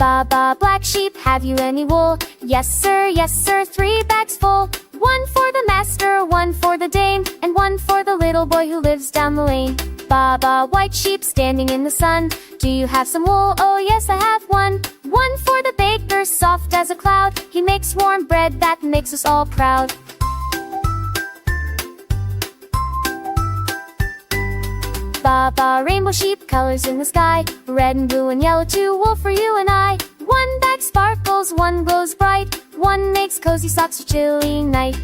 Baa Baa Black Sheep, have you any wool? Yes sir, 3 bags full. 1 for the master, 1 for the dame, and 1 for the little boy who lives down the lane. Baa Baa White Sheep, standing in the sun, do you have some wool? Oh yes, I have one. 1 for the baker, soft as a cloud, he makes warm bread that makes us all proud. Baa Baa Rainbow Sheep, colors in the sky, red and blue and yellow too, wool for you and I. 1 bag sparkles, 1 glows bright, 1 makes cozy socks for chilly night.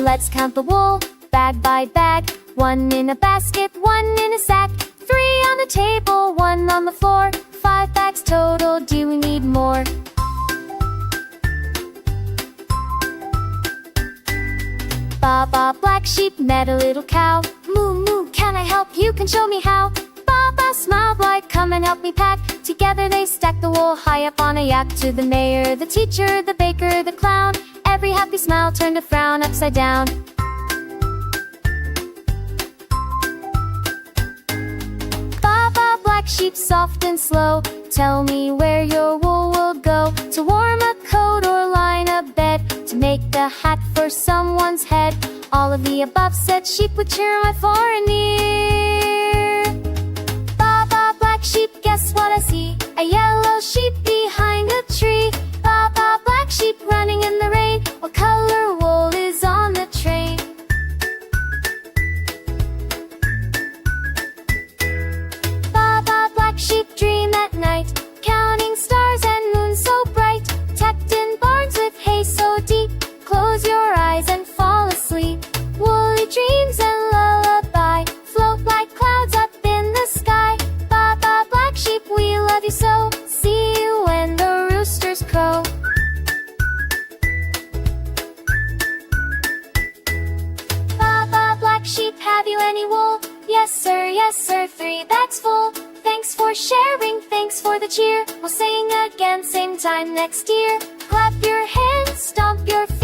Let's count the wool, bag by bag, 1 in a basket, 1 in a sack, 3 on the table, 1 on the floor, 5 bags total, do we need more? Baa Baa Black Sheep met a little cow. Moo moo, can I help? You can show me how. Baa Baa smiled like, come and help me pack. Together they stacked the wool high up on a yak. To the mayor, the teacher, the baker, the clown, every happy smile turned a frown upside down. Baa Baa Black Sheep, soft and slow, tell me where your wool will go. To warm a coat or line a bed, to make a hat for someone's head. All of the above said sheep would cheer my far and near. Baa Baa Black Sheep, guess what I see? A yellow sheep behind a tree. Baa Baa Black Sheep running in the rain. What color wool is on the train? Baa Baa Black Sheep dream at night, counting stars and moons so bright, tucked in barns with hay so deep. Close your eyes and fall asleep. Woolly dreams and lullaby float like clouds up in the sky. Baa Baa Black Sheep, we love you so. See you when the roosters crow. Baa Baa Black Sheep, have you any wool? Yes sir, 3 bags full. Thanks for sharing, thanks for the cheer. We'll sing again same time next year. Clap your hands, stomp your feet.